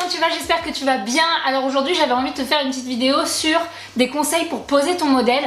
comment tu vas? J'espère que tu vas bien. Alors aujourd'hui j'avais envie de te faire une petite vidéo sur des conseils pour poser ton modèle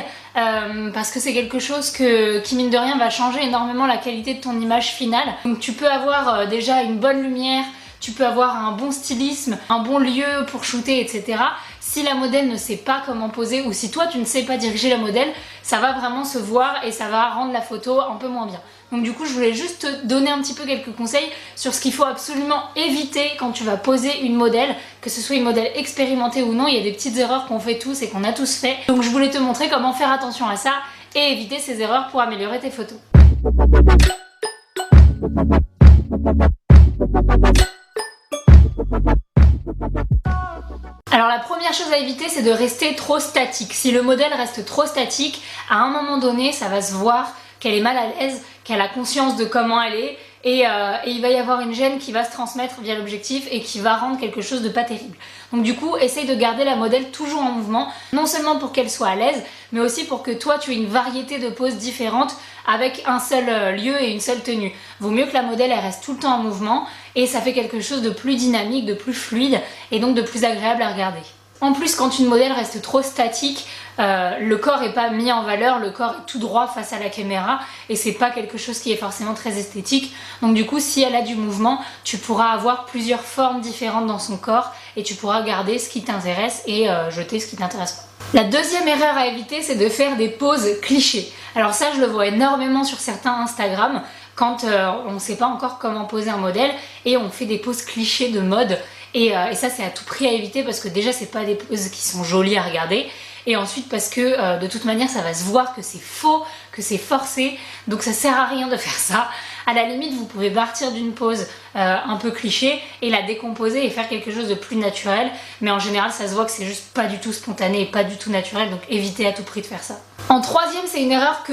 parce que c'est quelque chose qui mine de rien va changer énormément la qualité de ton image finale. Donc tu peux avoir déjà une bonne lumière, tu peux avoir un bon stylisme, un bon lieu pour shooter, etc. Si la modèle ne sait pas comment poser ou si toi tu ne sais pas diriger la modèle, ça va vraiment se voir et ça va rendre la photo un peu moins bien. Donc du coup je voulais juste te donner un petit peu quelques conseils sur ce qu'il faut absolument éviter quand tu vas poser une modèle, que ce soit une modèle expérimentée ou non. Il y a des petites erreurs qu'on fait tous et qu'on a tous fait. Donc je voulais te montrer comment faire attention à ça et éviter ces erreurs pour améliorer tes photos. Alors la première chose à éviter, c'est de rester trop statique. Si le modèle reste trop statique, à un moment donné ça va se voir qu'elle est mal à l'aise, qu'elle a conscience de comment elle est et il va y avoir une gêne qui va se transmettre via l'objectif et qui va rendre quelque chose de pas terrible. Donc du coup, essaye de garder la modèle toujours en mouvement, non seulement pour qu'elle soit à l'aise, mais aussi pour que toi tu aies une variété de poses différentes avec un seul lieu et une seule tenue. Vaut mieux que la modèle elle reste tout le temps en mouvement et ça fait quelque chose de plus dynamique, de plus fluide et donc de plus agréable à regarder. En plus, quand une modèle reste trop statique, le corps n'est pas mis en valeur, le corps est tout droit face à la caméra et c'est pas quelque chose qui est forcément très esthétique. Donc du coup, si elle a du mouvement, tu pourras avoir plusieurs formes différentes dans son corps et tu pourras garder ce qui t'intéresse et jeter ce qui t'intéresse pas. La deuxième erreur à éviter, c'est de faire des poses clichés. Alors ça, je le vois énormément sur certains Instagram quand on ne sait pas encore comment poser un modèle et on fait des poses clichés de mode. Et ça c'est à tout prix à éviter parce que déjà c'est pas des poses qui sont jolies à regarder et ensuite parce que de toute manière ça va se voir que c'est faux, que c'est forcé, donc ça sert à rien de faire ça. À la limite vous pouvez partir d'une pose un peu cliché et la décomposer et faire quelque chose de plus naturel, mais en général ça se voit que c'est juste pas du tout spontané et pas du tout naturel, donc évitez à tout prix de faire ça. En troisième, c'est une erreur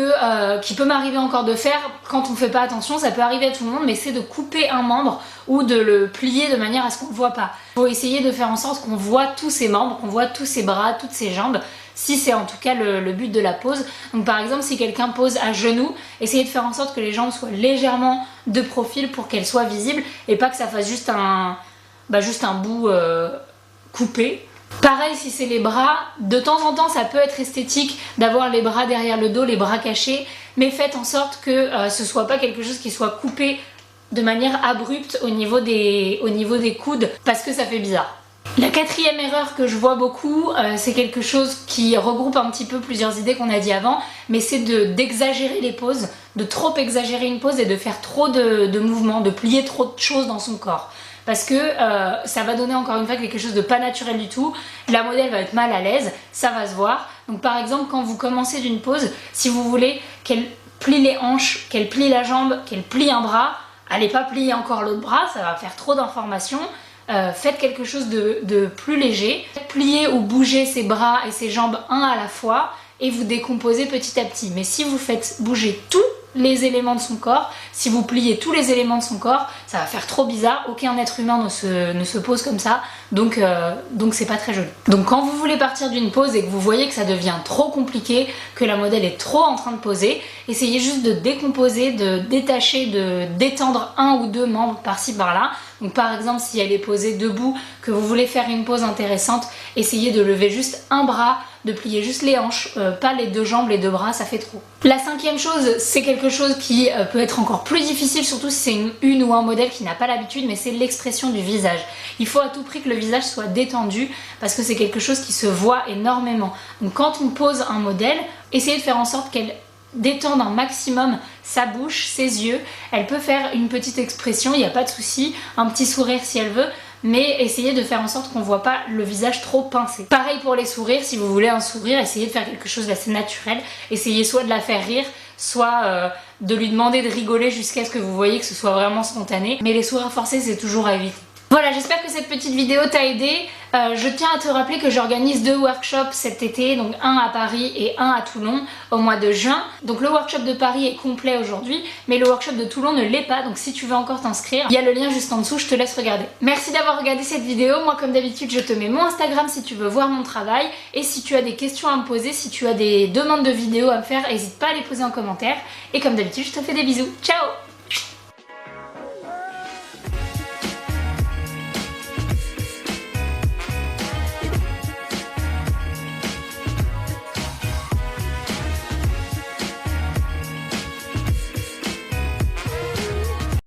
qui peut m'arriver encore de faire quand on fait pas attention, ça peut arriver à tout le monde, mais c'est de couper un membre ou de le plier de manière à ce qu'on ne le voit pas. Il faut essayer de faire en sorte qu'on voit tous ses membres, qu'on voit tous ses bras, toutes ses jambes, si c'est en tout cas le but de la pose. Donc par exemple, si quelqu'un pose à genoux, essayez de faire en sorte que les jambes soient légèrement de profil pour qu'elles soient visibles et pas que ça fasse juste un bout coupé. Pareil si c'est les bras, de temps en temps ça peut être esthétique d'avoir les bras derrière le dos, les bras cachés, mais faites en sorte que ce soit pas quelque chose qui soit coupé de manière abrupte au niveau des coudes parce que ça fait bizarre. La quatrième erreur que je vois beaucoup, c'est quelque chose qui regroupe un petit peu plusieurs idées qu'on a dit avant, mais c'est d'exagérer les poses, de trop exagérer une pose et de faire trop de mouvements, de plier trop de choses dans son corps. Parce que ça va donner encore une fois quelque chose de pas naturel du tout, la modèle va être mal à l'aise, ça va se voir. Donc par exemple quand vous commencez d'une pose, si vous voulez qu'elle plie les hanches, qu'elle plie la jambe, qu'elle plie un bras, allez pas plier encore l'autre bras, ça va faire trop d'informations. Faites quelque chose de plus léger, pliez ou bougez ses bras et ses jambes un à la fois et vous décomposez petit à petit. Mais si vous faites bouger tous les éléments de son corps, si vous pliez tous les éléments de son corps, ça va faire trop bizarre, aucun être humain ne se pose comme ça, donc c'est pas très joli. Donc quand vous voulez partir d'une pose et que vous voyez que ça devient trop compliqué, que la modèle est trop en train de poser, essayez juste de décomposer, de détacher, de détendre un ou deux membres par-ci par-là. Donc par exemple si elle est posée debout, que vous voulez faire une pose intéressante, essayez de lever juste un bras, de plier juste les hanches, pas les deux jambes, les deux bras, ça fait trop. La cinquième chose, c'est quelque chose qui peut être encore plus difficile, surtout si c'est une ou un modèle qui n'a pas l'habitude, mais c'est l'expression du visage. Il faut à tout prix que le visage soit détendu parce que c'est quelque chose qui se voit énormément. Donc quand on pose un modèle, essayez de faire en sorte qu'elle détendre un maximum sa bouche, ses yeux. Elle peut faire une petite expression, il n'y a pas de souci, un petit sourire si elle veut, mais essayez de faire en sorte qu'on ne voit pas le visage trop pincé. Pareil pour les sourires, si vous voulez un sourire, essayez de faire quelque chose d'assez naturel. Essayez soit de la faire rire, soit de lui demander de rigoler jusqu'à ce que vous voyez que ce soit vraiment spontané. Mais les sourires forcés, c'est toujours à éviter. Voilà, j'espère que cette petite vidéo t'a aidé. Je tiens à te rappeler que j'organise 2 workshops cet été, donc un à Paris et un à Toulon au mois de juin. Donc le workshop de Paris est complet aujourd'hui, mais le workshop de Toulon ne l'est pas, donc si tu veux encore t'inscrire, il y a le lien juste en dessous, je te laisse regarder. Merci d'avoir regardé cette vidéo. Moi comme d'habitude je te mets mon Instagram si tu veux voir mon travail, et si tu as des questions à me poser, si tu as des demandes de vidéos à me faire, n'hésite pas à les poser en commentaire, et comme d'habitude je te fais des bisous. Ciao!